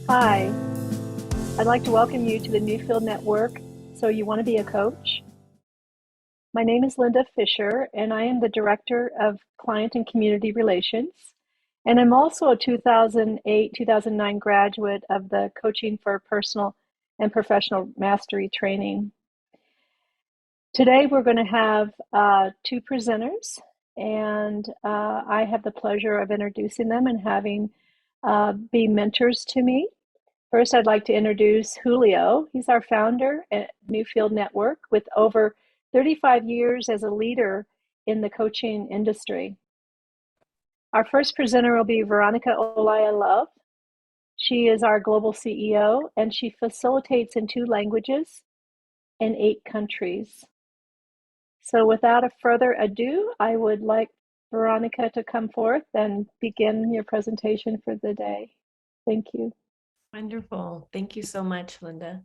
Hi, I'd like to welcome you to the Newfield Network. So you want to be a coach? My name is Linda Fischer, and I am the Director of Client and Community Relations. And I'm also a 2008-2009 graduate of the Coaching for Personal and Professional Mastery training. Today we're going to have two presenters, and I have the pleasure of introducing them and having be mentors to me. First, I'd like to introduce Julio. He's our founder at Newfield Network with over 35 years as a leader in the coaching industry. Our first presenter will be Veronica Love. She is our global CEO, and she facilitates in 2 languages in 8 countries. So without a further ado, I would like Veronica to come forth and begin your presentation for the day. Thank you. Wonderful. Thank you so much, Linda.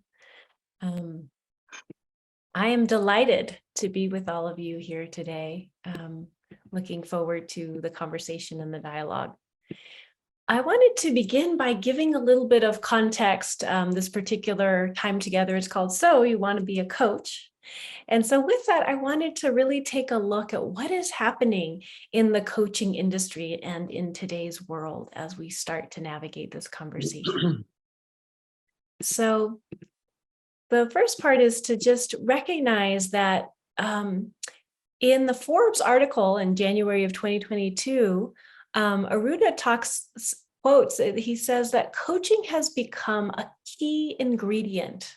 I am delighted to be with all of you here today. Looking forward to the conversation and the dialogue. I wanted to begin by giving a little bit of context. This particular time together is called So You Want to Be a Coach. And so with that, I wanted to really take a look at what is happening in the coaching industry and in today's world as we start to navigate this conversation. So the first part is to just recognize that in the Forbes article in January of 2022, Aruna quotes, he says that coaching has become a key ingredient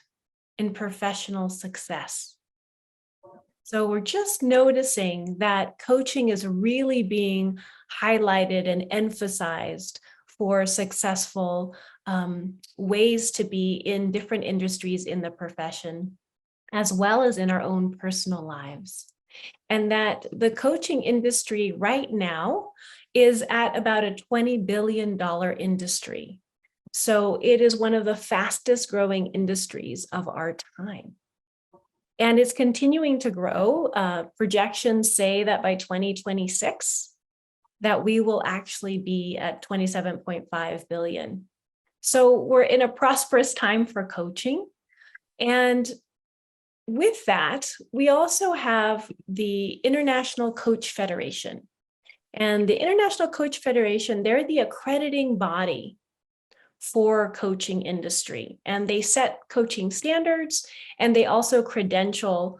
in professional success. So we're just noticing that coaching is really being highlighted and emphasized for successful ways to be in different industries in the profession, as well as in our own personal lives. And that the coaching industry right now is at about a $20 billion industry. So it is one of the fastest growing industries of our time. And it's continuing to grow. Projections say that by 2026, that we will actually be at 27.5 billion. So we're in a prosperous time for coaching. And with that, we also have the International Coach Federation. And the International Coach Federation, they're the accrediting body for coaching industry. And they set coaching standards, and they also credential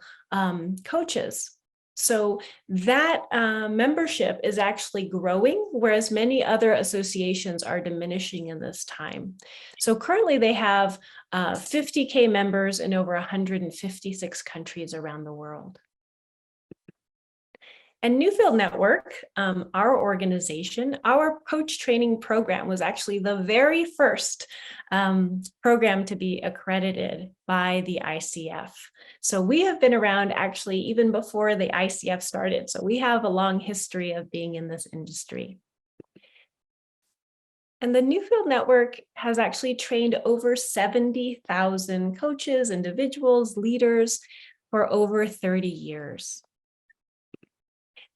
coaches. So that membership is actually growing, whereas many other associations are diminishing in this time. So currently they have 50K members in over 156 countries around the world. And Newfield Network, our organization, our coach training program was actually the very first program to be accredited by the ICF. So we have been around actually even before the ICF started. So we have a long history of being in this industry. And the Newfield Network has actually trained over 70,000 coaches, individuals, leaders for over 30 years.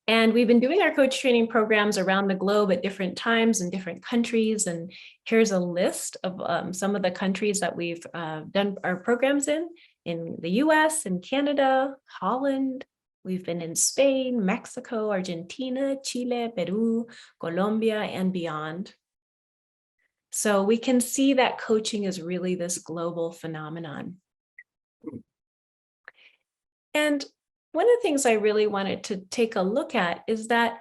And we've been doing our coach training programs around the globe at different times in different countries. And here's a list of some of the countries that we've done our programs in the US and Canada, Holland. We've been in Spain, Mexico, Argentina, Chile, Peru, Colombia, and beyond. So we can see that coaching is really this global phenomenon. And one of the things I really wanted to take a look at is that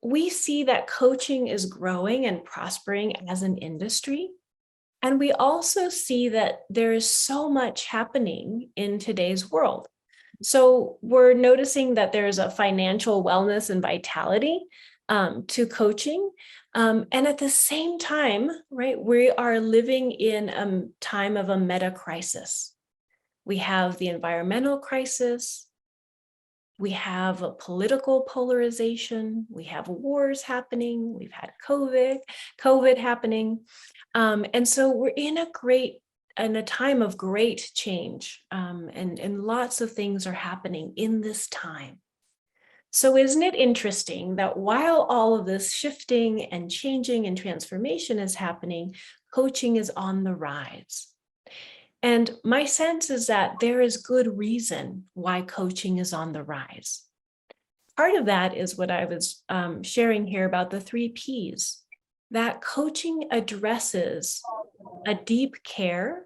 we see that coaching is growing and prospering as an industry. And we also see that there is so much happening in today's world. So we're noticing that there's a financial wellness and vitality to coaching. And at the same time, right, we are living in a time of a meta crisis. We have the environmental crisis. We have a political polarization. We have wars happening. We've had COVID happening. And so we're in a time of great change. And lots of things are happening in this time. So isn't it interesting that while all of this shifting and changing and transformation is happening, coaching is on the rise. And my sense is that there is good reason why coaching is on the rise. Part of that is what I was sharing here about the 3 Ps, that coaching addresses a deep care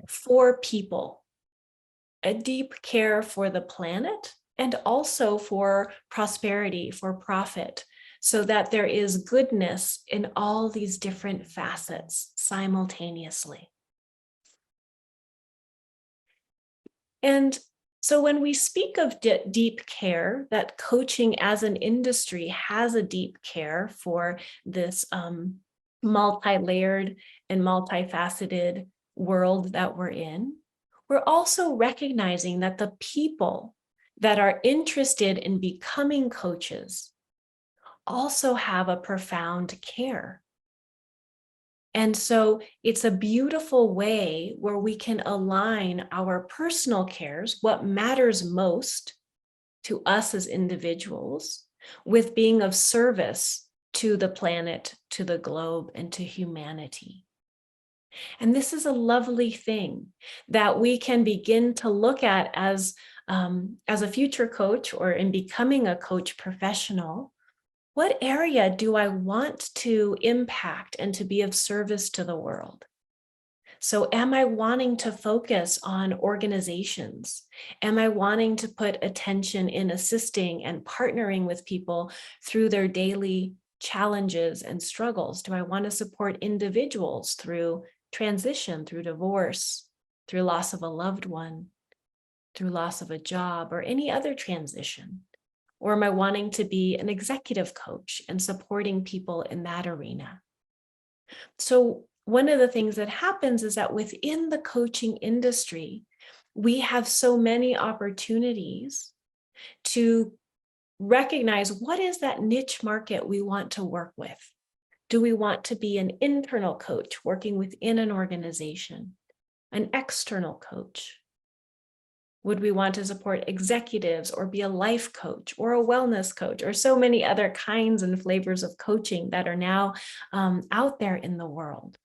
for people, a deep care for the planet, and also for prosperity, for profit, so that there is goodness in all these different facets simultaneously. And so when we speak of deep care, that coaching as an industry has a deep care for this multi-layered and multifaceted world that we're in, we're also recognizing that the people that are interested in becoming coaches also have a profound care. And so it's a beautiful way where we can align our personal cares, what matters most to us as individuals, with being of service to the planet, to the globe, and to humanity. And this is a lovely thing that we can begin to look at as a future coach, or in becoming a coach professional. What area do I want to impact and to be of service to the world? So am I wanting to focus on organizations? Am I wanting to put attention in assisting and partnering with people through their daily challenges and struggles? Do I want to support individuals through transition, through divorce, through loss of a loved one, through loss of a job, or any other transition? Or am I wanting to be an executive coach and supporting people in that arena? So one of the things that happens is that within the coaching industry, we have so many opportunities to recognize what is that niche market we want to work with. Do we want to be an internal coach working within an organization, an external coach? Would we want to support executives or be a life coach or a wellness coach, or so many other kinds and flavors of coaching that are now out there in the world?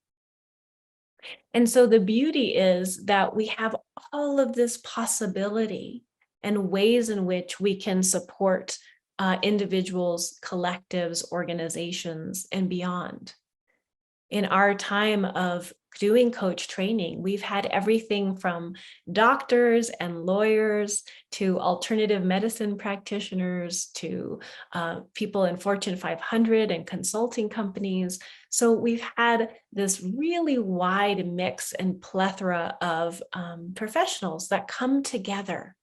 And so the beauty is that we have all of this possibility and ways in which we can support individuals, collectives, organizations, and beyond. In our time of doing coach training, we've had everything from doctors and lawyers to alternative medicine practitioners to people in Fortune 500 and consulting companies. So we've had this really wide mix and plethora of professionals that come together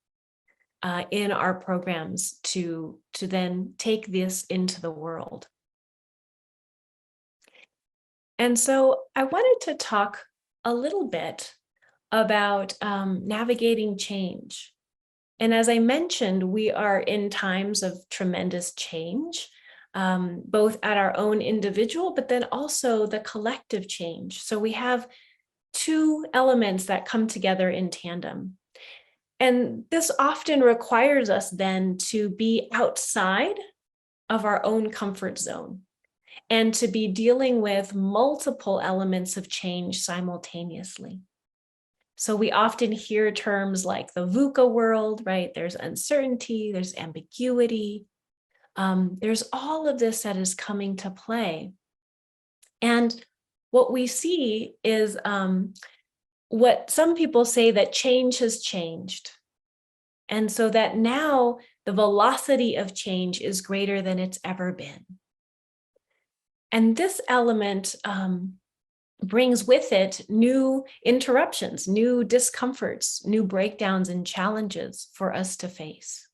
in our programs to then take this into the world. And so I wanted to talk a little bit about navigating change. And as I mentioned, we are in times of tremendous change, both at our own individual, but then also the collective change. So we have 2 elements that come together in tandem. And this often requires us then to be outside of our own comfort zone, and to be dealing with multiple elements of change simultaneously. So we often hear terms like the VUCA world, right? There's uncertainty, there's ambiguity. There's all of this that is coming to play. And what we see is what some people say, that change has changed. And so that now the velocity of change is greater than it's ever been. And this element brings with it new interruptions, new discomforts, new breakdowns and challenges for us to face.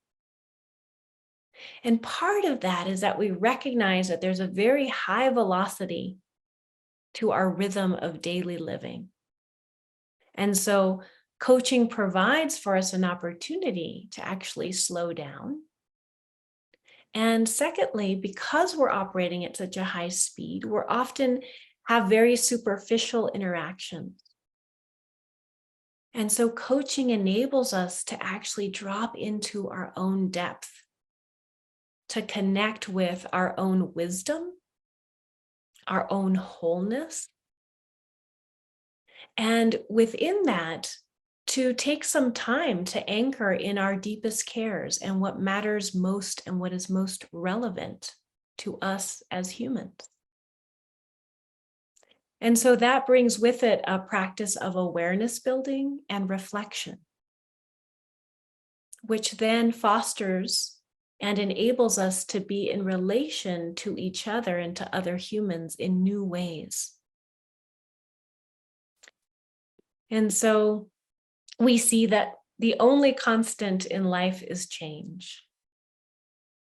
And part of that is that we recognize that there's a very high velocity to our rhythm of daily living. And so coaching provides for us an opportunity to actually slow down. And secondly, because we're operating at such a high speed, we're often have very superficial interactions. And so coaching enables us to actually drop into our own depth, to connect with our own wisdom, our own wholeness, And within that, to take some time to anchor in our deepest cares and what matters most and what is most relevant to us as humans. And so that brings with it a practice of awareness building and reflection, which then fosters and enables us to be in relation to each other and to other humans in new ways. And so we see that the only constant in life is change.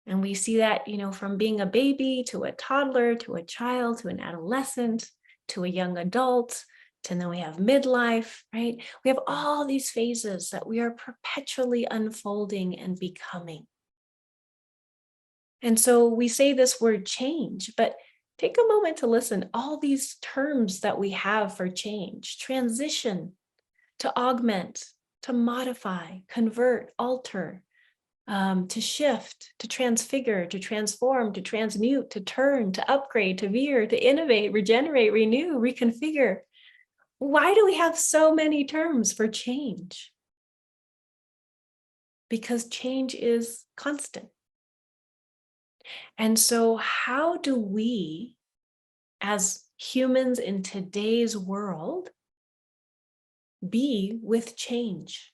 And we see that, from being a baby to a toddler, to a child, to an adolescent, to a young adult, and then we have midlife, right? We have all these phases that we are perpetually unfolding and becoming. And so we say this word change, but take a moment to listen. All these terms that we have for change: transition, to augment, to modify, convert, alter, to shift, to transfigure, to transform, to transmute, to turn, to upgrade, to veer, to innovate, regenerate, renew, reconfigure. Why do we have so many terms for change? Because change is constant. And so how do we, as humans in today's world, be with change?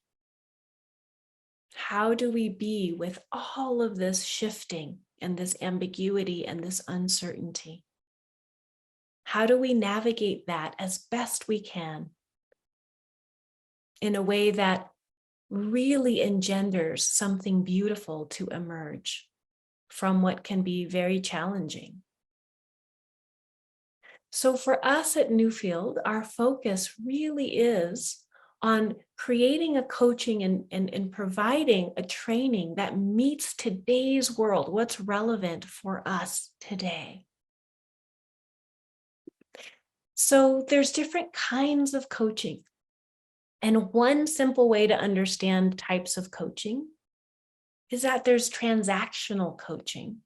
How do we be with all of this shifting and this ambiguity and this uncertainty? How do we navigate that as best we can in a way that really engenders something beautiful to emerge from what can be very challenging? So for us at Newfield, our focus really is on creating a coaching and providing a training that meets today's world, what's relevant for us today. So there's different kinds of coaching. And one simple way to understand types of coaching is that there's transactional coaching,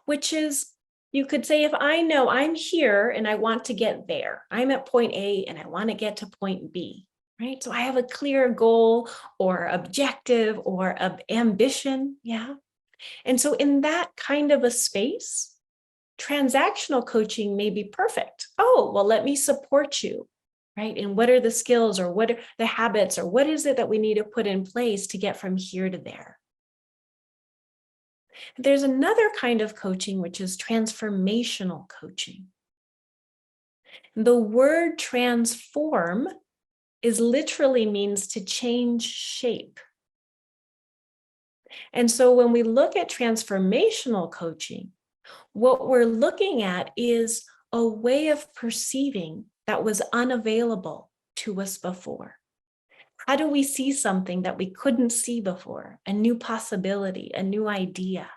which is, you could say, if I know I'm here and I want to get there, I'm at point A and I want to get to point B, right? So I have a clear goal or objective or ambition, yeah? And so in that kind of a space, transactional coaching may be perfect. Oh, well, let me support you, right? And what are the skills or what are the habits or what is it that we need to put in place to get from here to there? There's another kind of coaching, which is transformational coaching. The word transform is literally means to change shape. And so when we look at transformational coaching, what we're looking at is a way of perceiving that was unavailable to us before. How do we see something that we couldn't see before? A new possibility, a new idea,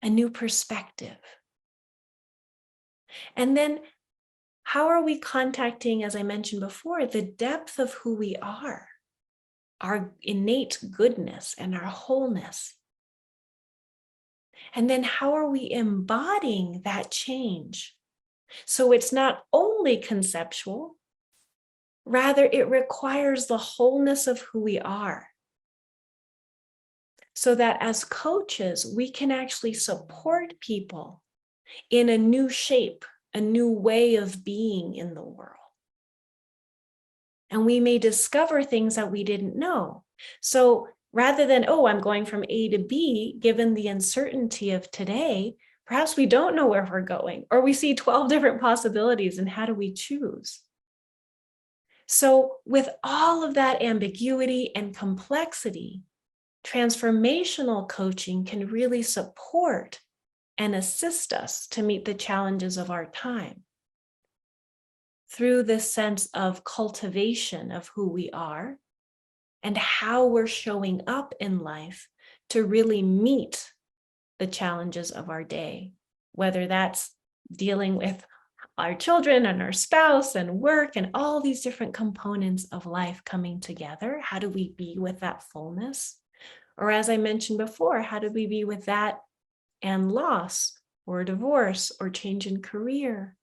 a new perspective. And then how are we contacting, as I mentioned before, the depth of who we are, our innate goodness and our wholeness? And then how are we embodying that change? So it's not only conceptual, rather it requires the wholeness of who we are. So that as coaches, we can actually support people in a new shape, a new way of being in the world. And we may discover things that we didn't know. So rather than, oh, I'm going from A to B, given the uncertainty of today, perhaps we don't know where we're going, or we see 12 different possibilities, and how do we choose? So with all of that ambiguity and complexity, transformational coaching can really support and assist us to meet the challenges of our time through this sense of cultivation of who we are and how we're showing up in life to really meet the challenges of our day, whether that's dealing with our children and our spouse and work and all these different components of life coming together. How do we be with that fullness? Or as I mentioned before, how do we be with that and loss or divorce or change in career?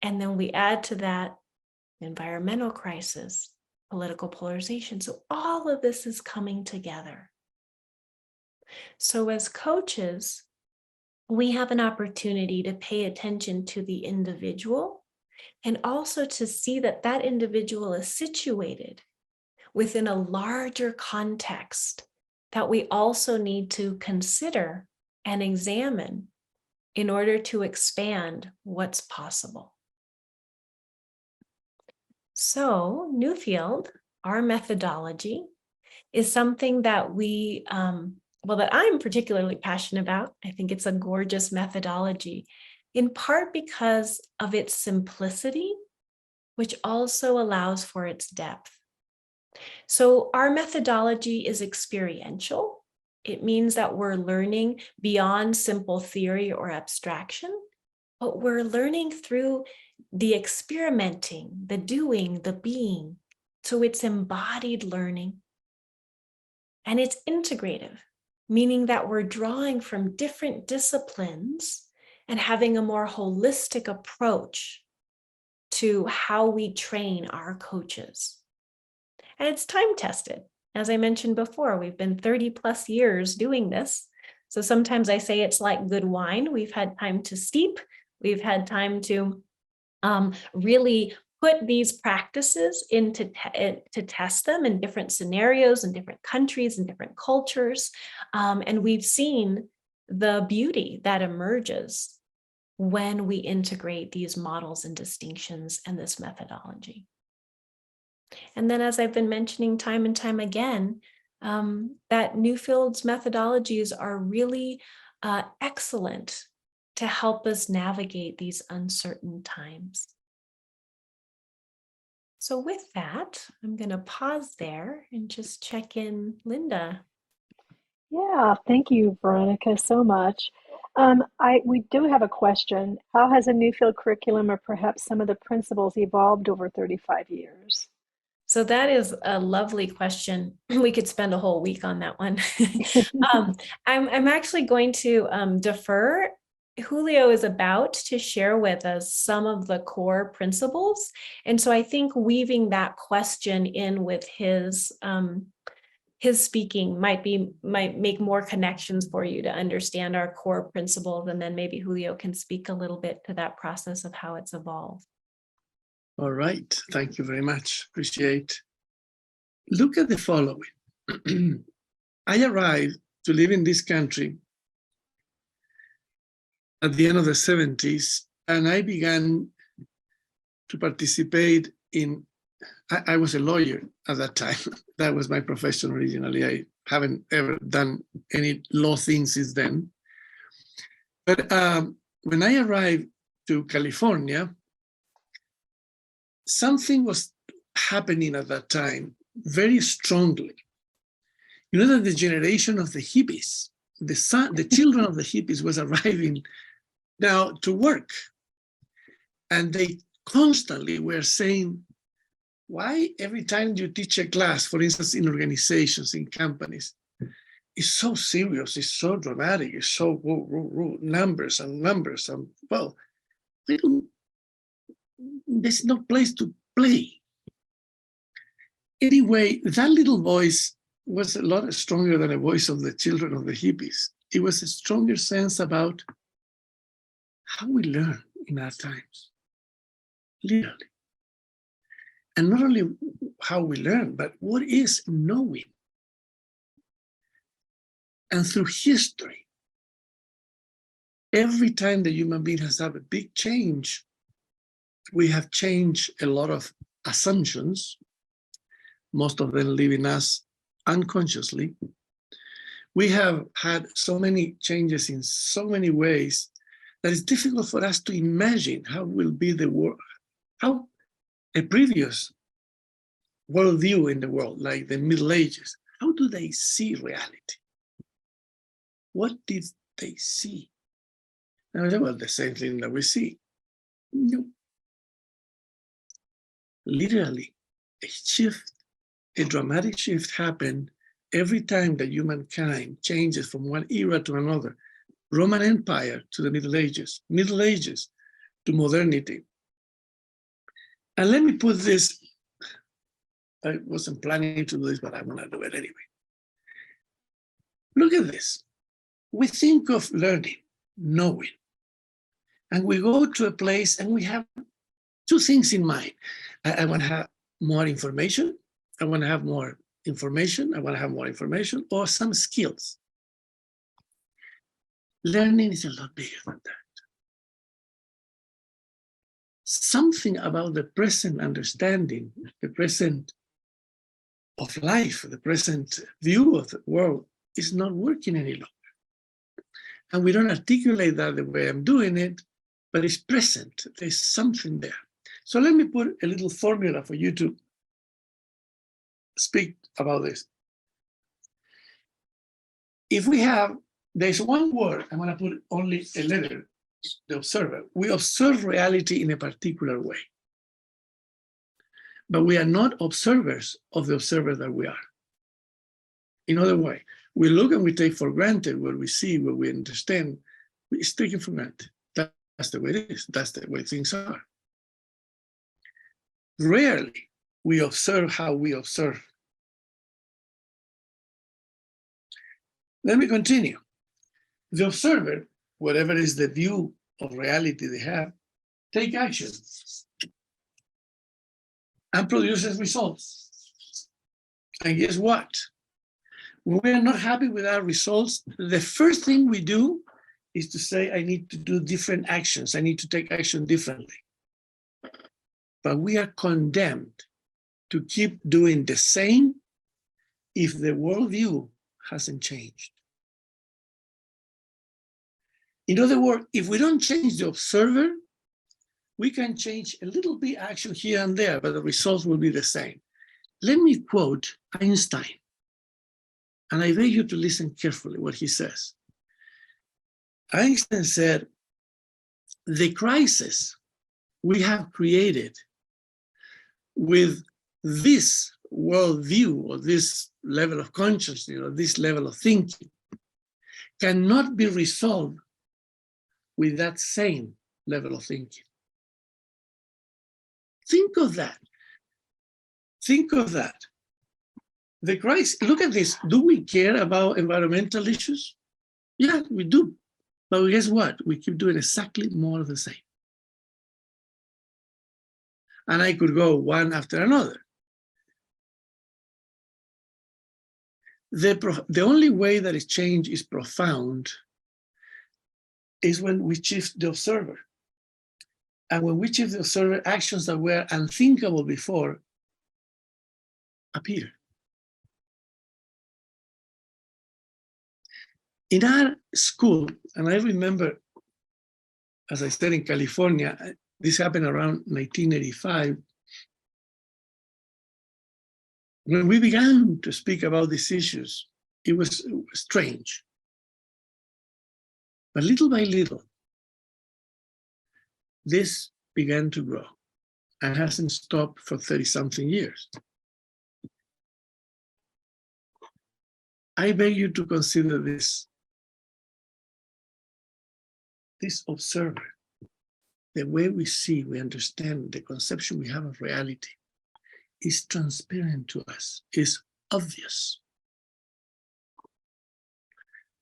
And then we add to that environmental crisis, political polarization. So all of this is coming together. So as coaches, we have an opportunity to pay attention to the individual and also to see that that individual is situated within a larger context that we also need to consider and examine in order to expand what's possible. So Newfield, our methodology, is something that that I'm particularly passionate about. I think it's a gorgeous methodology, in part because of its simplicity, which also allows for its depth. So our methodology is experiential. It means that we're learning beyond simple theory or abstraction, but we're learning through the experimenting, the doing, the being. So it's embodied learning. And it's integrative, meaning that we're drawing from different disciplines and having a more holistic approach to how we train our coaches. And it's time tested. As I mentioned before, we've been 30 plus years doing this. So sometimes I say it's like good wine. We've had time to steep. We've had time to really put these practices to test them in different scenarios, in different countries, in different cultures. And we've seen the beauty that emerges when we integrate these models and distinctions and this methodology. And then, as I've been mentioning time and time again, that Newfield's methodologies are really excellent to help us navigate these uncertain times. So with that, I'm going to pause there and just check in Linda. Yeah, thank you, Veronica, so much. We do have a question. How has a Newfield curriculum or perhaps some of the principles evolved over 35 years? So that is a lovely question. We could spend a whole week on that one. I'm actually going to defer. Julio is about to share with us some of the core principles. And so I think weaving that question in with his speaking might make more connections for you to understand our core principles. And then maybe Julio can speak a little bit to that process of how it's evolved. All right, thank you very much. Appreciate. Look at the following. I arrived to live in this country at the end of the 70s, and I began to participate in, I was a lawyer at that time. That was my profession originally. I haven't ever done any law thing since then. But when I arrived to California, something was happening at that time very strongly. You know that the generation of the hippies, the children of the hippies was arriving now to work. And they constantly were saying, why every time you teach a class, for instance, in organizations, in companies, it's so serious, it's so dramatic, it's so numbers and numbers. And well, there's no place to play. Anyway, that little voice was a lot stronger than a voice of the children of the hippies. It was a stronger sense about how we learn in our times, literally. And not only how we learn, but what is knowing. And through history, every time the human being has had a big change, we have changed a lot of assumptions, most of them leaving us unconsciously. We have had so many changes in so many ways that it's difficult for us to imagine how will be the world, how a previous worldview in the world, like the Middle Ages, how do they see reality? What did they see? And I say, well, the same thing that we see. No. Literally, a shift, a dramatic shift happened every time that humankind changes from one era to another. Roman Empire to the Middle Ages to modernity. And let me put this, I wasn't planning to do this, but I'm going to do it anyway. Look at this. We think of learning, knowing, and we go to a place and we have two things in mind. I want to have more information. I want to have more information. I want to have more information or some skills. Learning is a lot bigger than that. Something about the present understanding, the present of life, the present view of the world is not working any longer. And we don't articulate that the way I'm doing it, but it's present. There's something there. So let me put a little formula for you to speak about this. If we have, there's one word, I'm going to put only a letter, the observer. We observe reality in a particular way. But we are not observers of the observer that we are. In other words, we look and we take for granted what we see, what we understand. It's taken for granted. That's the way it is. That's the way things are. Rarely we observe how we observe. Let me continue. The observer, whatever is the view of reality they have, take action and produces results. And guess what? When we are not happy with our results, the first thing we do is to say, I need to do different actions. I need to take action differently. But we are condemned to keep doing the same if the worldview hasn't changed. In other words, if we don't change the observer, we can change a little bit action here and there, but the results will be the same. Let me quote Einstein, and I beg you to listen carefully what he says. Einstein said, the crisis we have created with this worldview or this level of consciousness or this level of thinking cannot be resolved with that same level of thinking. Think of that. Think of that. The crisis, look at this. Do we care about environmental issues? Yeah, we do. But guess what? We keep doing exactly more of the same. And I could go one after another. The only way that is change is profound is when we shift the observer. And when we shift the observer, actions that were unthinkable before appear. In our school, and I remember, as I said, in California, this happened around 1985. When we began to speak about these issues, it was strange. But little by little, this began to grow and hasn't stopped for 30-something years. I beg you to consider this. This observer, the way we see, we understand the conception we have of reality is transparent to us, is obvious.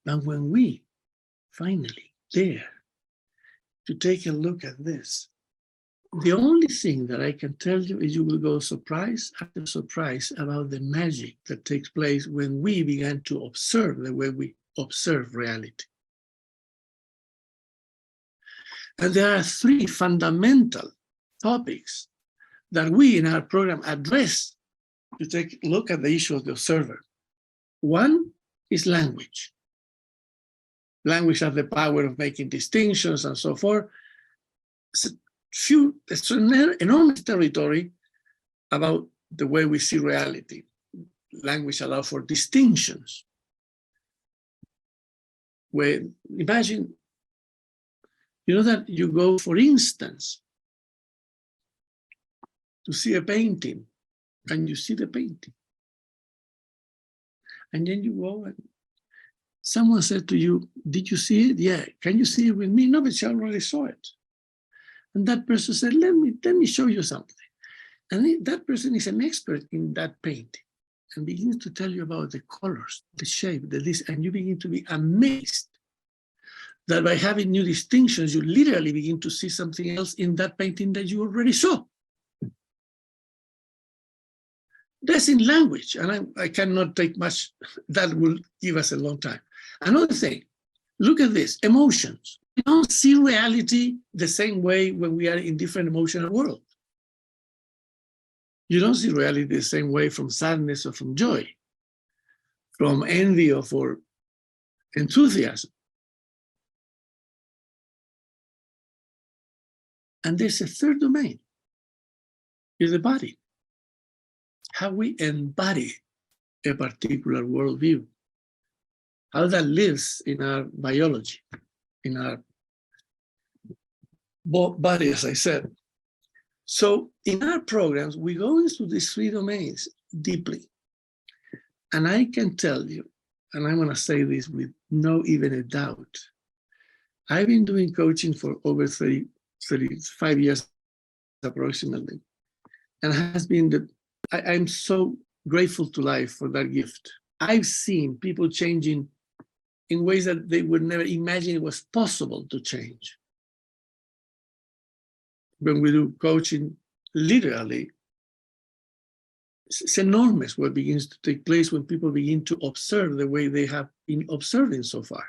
But when we finally dare to take a look at this, the only thing that I can tell you is you will go surprise after surprise about the magic that takes place when we begin to observe the way we observe reality. And there are three fundamental topics that we in our program address to take a look at the issue of the observer. One is language. Language has the power of making distinctions and so forth. It's an enormous territory about the way we see reality. Language allows for distinctions. Where, imagine, you know that you go, for instance, to see a painting, and you see the painting. And then you go and someone said to you, did you see it? Yeah. Can you see it with me? No, but she already saw it. And that person said, let me show you something. And that person is an expert in that painting and begins to tell you about the colors, the shape, the this, and you begin to be amazed that by having new distinctions, you literally begin to see something else in that painting that you already saw. That's in language, and I cannot take much. That will give us a long time. Another thing, look at this, emotions. We don't see reality the same way when we are in different emotional worlds. You don't see reality the same way from sadness or from joy, from envy or for enthusiasm. And there's a third domain, is the body. How we embody a particular worldview, how that lives in our biology, in our body, as I said. So in our programs, we go into these three domains deeply. And I can tell you, and I'm going to say this with no even a doubt, I've been doing coaching for over 35 years approximately. And has been I'm so grateful to life for that gift. I've seen people changing in ways that they would never imagine it was possible to change. When we do coaching, literally, it's enormous what begins to take place when people begin to observe the way they have been observing so far.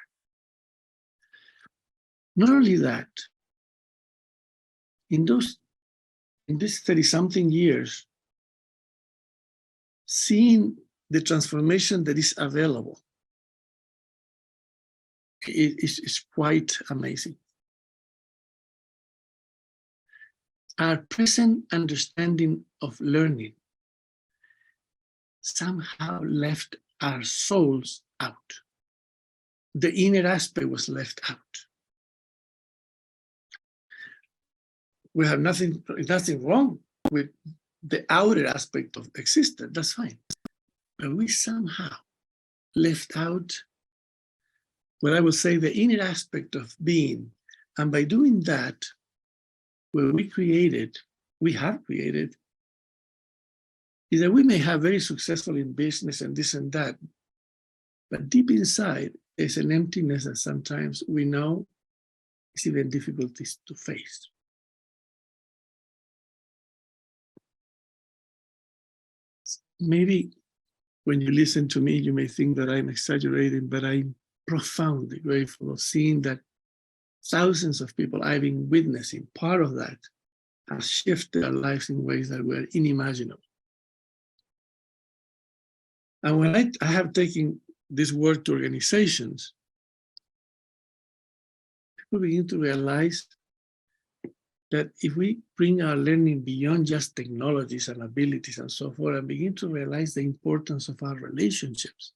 Not only that, in this 30-something years, seeing the transformation that is available is quite amazing. Our present understanding of learning somehow left our souls out. The inner aspect was left out. We have nothing wrong with the outer aspect of existence, that's fine. But we somehow left out what I would say the inner aspect of being. And by doing that, what we have created, is that we may have very successful in business and this and that, but deep inside is an emptiness that sometimes we know is even difficulties to face. Maybe when you listen to me, you may think that I'm exaggerating, but I'm profoundly grateful of seeing that thousands of people I've been witnessing, part of that, have shifted their lives in ways that were unimaginable. And when I have taken this work to organizations, people begin to realize that if we bring our learning beyond just technologies and abilities and so forth, and begin to realize the importance of our relationships,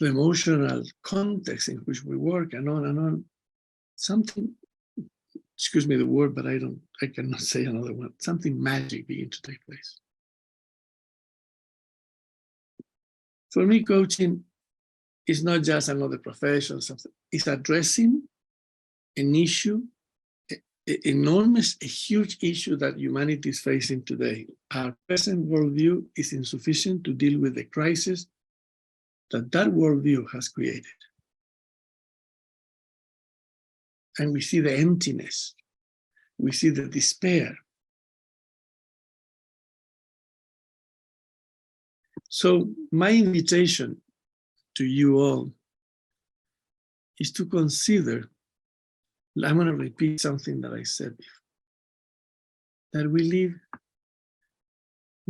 the emotional context in which we work, and on, something, excuse me the word, but I cannot say another one, something magic begins to take place. For me, coaching is not just another profession, something. It's addressing an issue, a huge issue that humanity is facing today. Our present worldview is insufficient to deal with the crisis that worldview has created. And we see the emptiness, we see the despair. So my invitation to you all is to consider, I'm going to repeat something that I said before, that we live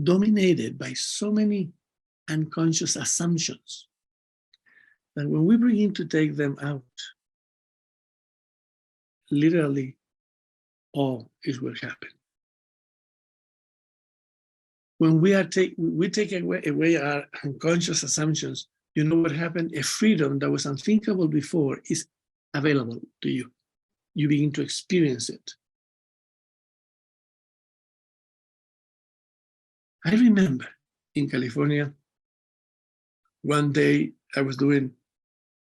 dominated by so many unconscious assumptions that when we begin to take them out, literally all is what happened. When we take away our unconscious assumptions, you know what happened? A freedom that was unthinkable before is available to you. You begin to experience it. I remember in California, one day I was doing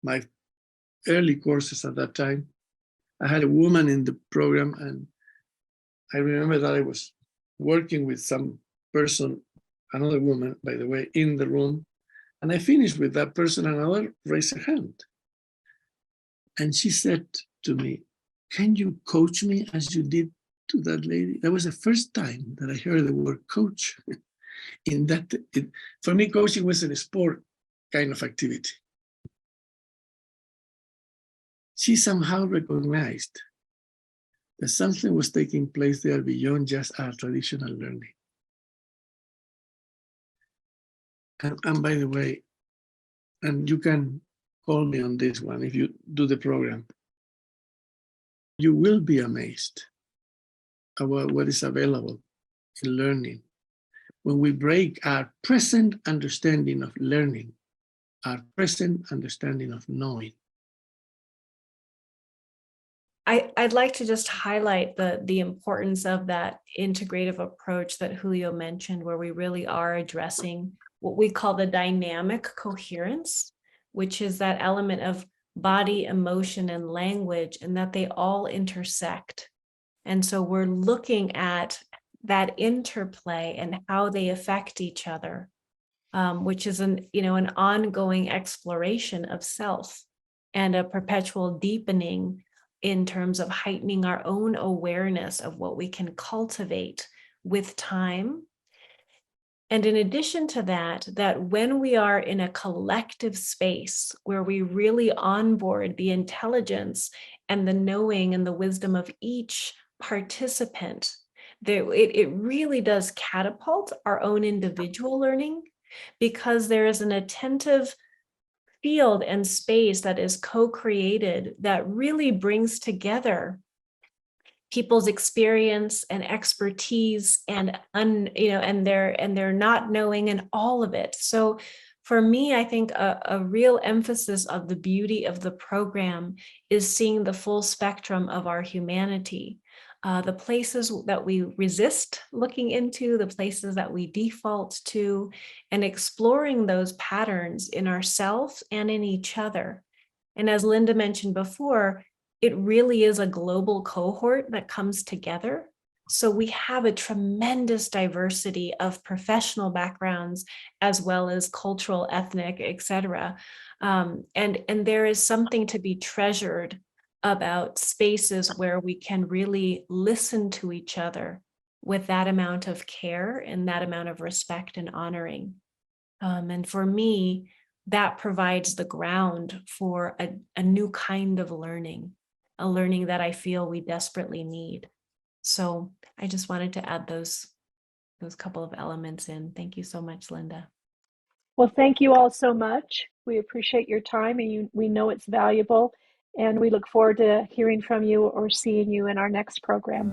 my early courses at that time. I had a woman in the program, and I remember that I was working with some person, another woman, by the way, in the room, and I finished with that person, and another raised her hand. And she said to me, "Can you coach me as you did to that lady?" That was the first time that I heard the word coach. For me, coaching was a sport kind of activity. She somehow recognized that something was taking place there beyond just our traditional learning. And by the way, and you can call me on this one if you do the program, you will be amazed about what is available in learning when we break our present understanding of learning, our present understanding of knowing. I'd like to just highlight the importance of that integrative approach that Julio mentioned, where we really are addressing what we call the dynamic coherence, which is that element of body, emotion, and language, and that they all intersect. And so we're looking at that interplay and how they affect each other, which is an ongoing exploration of self and a perpetual deepening in terms of heightening our own awareness of what we can cultivate with time. And in addition to that, that when we are in a collective space where we really onboard the intelligence and the knowing and the wisdom of each participant, it really does catapult our own individual learning, because there is an attentive field and space that is co-created that really brings together people's experience and expertise and their not knowing and all of it. So for me, I think a real emphasis of the beauty of the program is seeing the full spectrum of our humanity. The places that we resist looking into, the places that we default to, and exploring those patterns in ourselves and in each other. And as Linda mentioned before, it really is a global cohort that comes together. So we have a tremendous diversity of professional backgrounds, as well as cultural, ethnic, etc. And there is something to be treasured about spaces where we can really listen to each other with that amount of care and that amount of respect and honoring. And for me, that provides the ground for a new kind of learning, a learning that I feel we desperately need. So I just wanted to add those couple of elements in. Thank you so much, Linda. Well, thank you all so much. We appreciate your time, and we know it's valuable, and we look forward to hearing from you or seeing you in our next program.